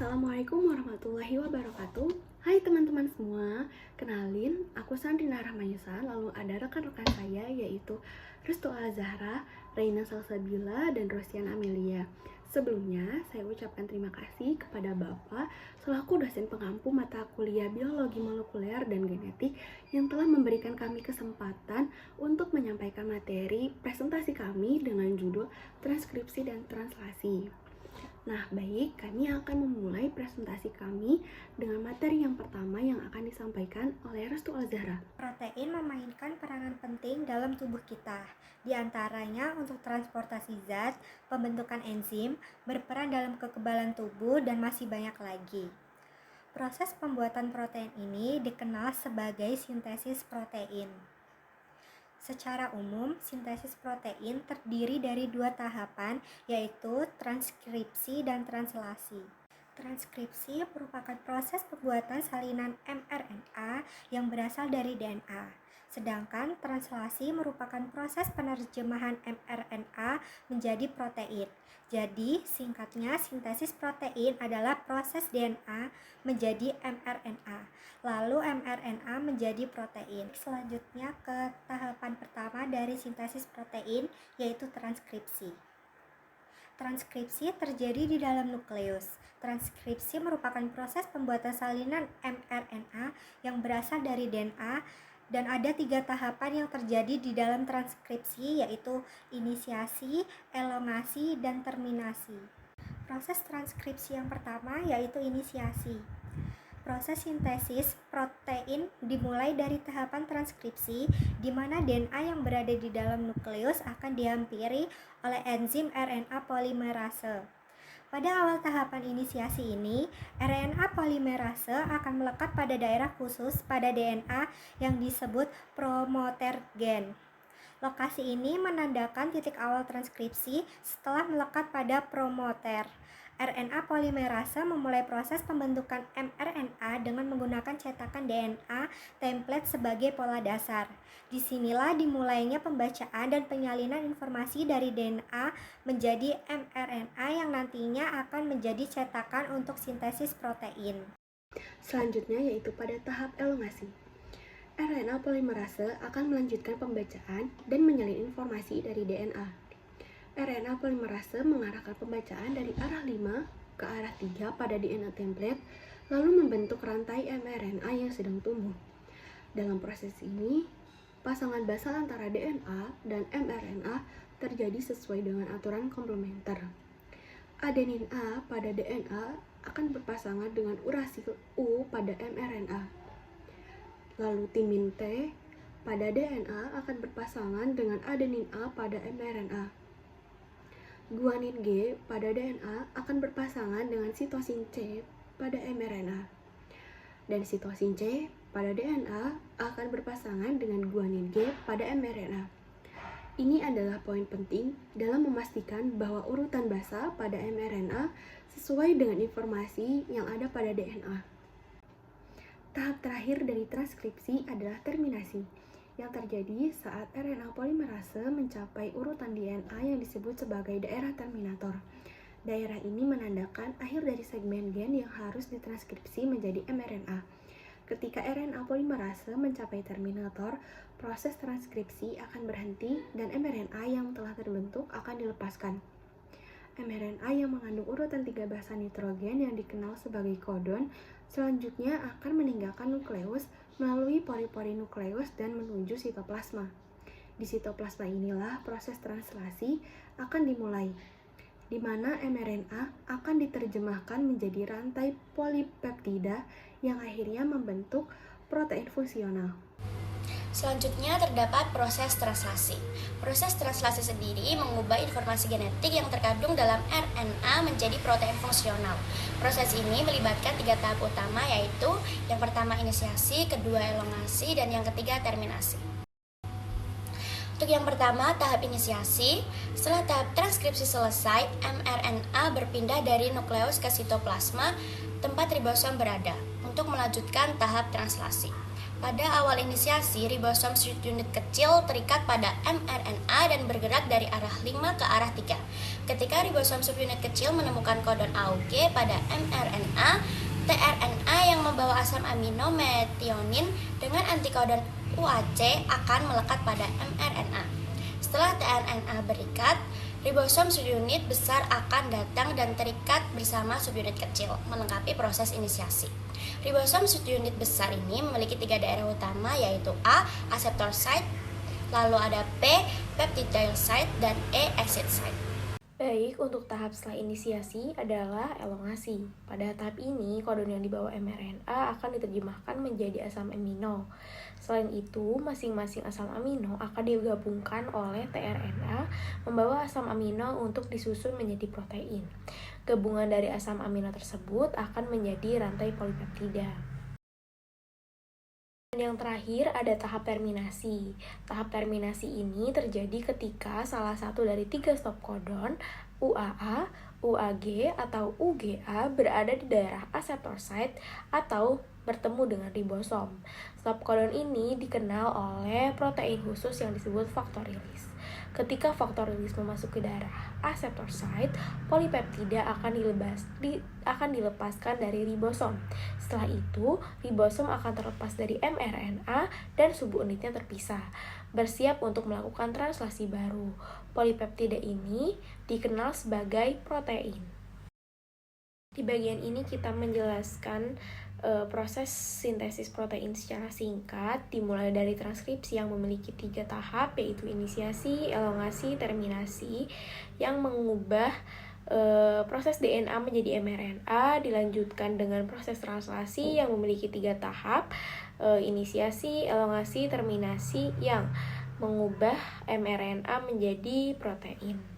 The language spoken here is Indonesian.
Assalamualaikum warahmatullahi wabarakatuh. Hai teman-teman semua, kenalin aku Sandrina Rahmayusa. Lalu ada rekan-rekan saya yaitu Restu Al-Zahra, Reina Salsabila, dan Rosian Amelia. Sebelumnya saya ucapkan terima kasih kepada Bapak selaku dosen pengampu mata kuliah biologi molekuler dan genetik yang telah memberikan kami kesempatan untuk menyampaikan materi presentasi kami dengan judul transkripsi dan translasi. Nah, baik, kami akan memulai presentasi kami dengan materi yang pertama yang akan disampaikan oleh Restu Al-Zahra. Protein memainkan peranan penting dalam tubuh kita, di antaranya untuk transportasi zat, pembentukan enzim, berperan dalam kekebalan tubuh, dan masih banyak lagi. Proses pembuatan protein ini dikenal sebagai sintesis protein. Secara umum, sintesis protein terdiri dari dua tahapan, yaitu transkripsi dan translasi. Transkripsi merupakan proses pembuatan salinan mRNA yang berasal dari DNA. Sedangkan translasi merupakan proses penerjemahan mRNA menjadi protein. Jadi, singkatnya sintesis protein adalah proses DNA menjadi mRNA, lalu mRNA menjadi protein. Selanjutnya ke tahapan pertama dari sintesis protein, yaitu transkripsi. Transkripsi terjadi di dalam nukleus. Transkripsi merupakan proses pembuatan salinan mRNA yang berasal dari DNA, dan ada 3 tahapan yang terjadi di dalam transkripsi, yaitu inisiasi, elongasi, dan terminasi. Proses transkripsi yang pertama yaitu inisiasi. Proses sintesis protein dimulai dari tahapan transkripsi, di mana DNA yang berada di dalam nukleus akan dihampiri oleh enzim RNA polimerase. Pada awal tahapan inisiasi ini, RNA polimerase akan melekat pada daerah khusus pada DNA yang disebut promoter gen. Lokasi ini menandakan titik awal transkripsi setelah melekat pada promoter. RNA polimerase memulai proses pembentukan mRNA dengan menggunakan cetakan DNA template sebagai pola dasar. Disinilah dimulainya pembacaan dan penyalinan informasi dari DNA menjadi mRNA yang nantinya akan menjadi cetakan untuk sintesis protein. Selanjutnya yaitu pada tahap elongasi. RNA polimerase akan melanjutkan pembacaan dan menyalin informasi dari DNA. RNA polimerase mengarahkan pembacaan dari arah 5 ke arah 3 pada DNA template, lalu membentuk rantai mRNA yang sedang tumbuh. Dalam proses ini, pasangan basal antara DNA dan mRNA terjadi sesuai dengan aturan komplementer. Adenin A pada DNA akan berpasangan dengan urasil U pada mRNA. Lalu timin T pada DNA akan berpasangan dengan adenin A pada mRNA. Guanin G pada DNA akan berpasangan dengan sitosin C pada mRNA. Dan sitosin C pada DNA akan berpasangan dengan guanin G pada mRNA. Ini adalah poin penting dalam memastikan bahwa urutan basa pada mRNA sesuai dengan informasi yang ada pada DNA. Tahap terakhir dari transkripsi adalah terminasi, yang terjadi saat RNA polimerase mencapai urutan DNA yang disebut sebagai daerah terminator. Daerah ini menandakan akhir dari segmen gen yang harus ditranskripsi menjadi mRNA. Ketika RNA polimerase mencapai terminator, proses transkripsi akan berhenti dan mRNA yang telah terbentuk akan dilepaskan. mRNA yang mengandung urutan 3 basa nitrogen yang dikenal sebagai kodon selanjutnya akan meninggalkan nukleus melalui pori-pori nukleus dan menuju sitoplasma. Di sitoplasma inilah proses translasi akan dimulai, di mana mRNA akan diterjemahkan menjadi rantai polipeptida yang akhirnya membentuk protein fungsional. Selanjutnya terdapat proses translasi. Proses translasi sendiri mengubah informasi genetik yang terkandung dalam RNA menjadi protein fungsional. Proses ini melibatkan 3 tahap utama, yaitu yang pertama inisiasi, kedua elongasi, dan yang ketiga terminasi. Untuk yang pertama, tahap inisiasi, setelah tahap transkripsi selesai, mRNA berpindah dari nukleus ke sitoplasma, tempat ribosom berada, untuk melanjutkan tahap translasi. Pada awal inisiasi, ribosom unit kecil terikat pada mRNA dan bergerak dari arah 5 ke arah 3. Ketika ribosom subunit kecil menemukan kodon AUG pada mRNA, tRNA yang membawa asam amino metionin dengan antikodon UAC akan melekat pada mRNA. Setelah tRNA berikat, ribosom subunit besar akan datang dan terikat bersama subunit kecil, melengkapi proses inisiasi. Ribosom subunit besar ini memiliki 3 daerah utama, yaitu A. Acceptor site, lalu ada P. Peptidyl site, dan E. Exit site. Baik, untuk tahap setelah inisiasi adalah elongasi. Pada tahap ini, kodon yang dibawa mRNA akan diterjemahkan menjadi asam amino. Selain itu, masing-masing asam amino akan digabungkan oleh tRNA membawa asam amino untuk disusun menjadi protein. Gabungan dari asam amino tersebut akan menjadi rantai polipeptida. Dan yang terakhir ada tahap terminasi. Tahap terminasi ini terjadi ketika salah satu dari 3 stop kodon UAA, UAG, atau UGA berada di daerah acceptor site atau bertemu dengan ribosom. Stop kodon ini dikenal oleh protein khusus yang disebut faktor rilis. Ketika faktor rilis memasuki daerah acceptor site, polipeptida akan dilepaskan dari ribosom. Setelah itu, ribosom akan terlepas dari mRNA dan subunitnya terpisah, bersiap untuk melakukan translasi baru. Polipeptida ini dikenal sebagai protein. Di bagian ini kita menjelaskan proses sintesis protein secara singkat, dimulai dari transkripsi yang memiliki 3 tahap, yaitu inisiasi, elongasi, terminasi, yang mengubah proses DNA menjadi mRNA, dilanjutkan dengan proses translasi yang memiliki 3 tahap, inisiasi, elongasi, terminasi, yang mengubah mRNA menjadi protein.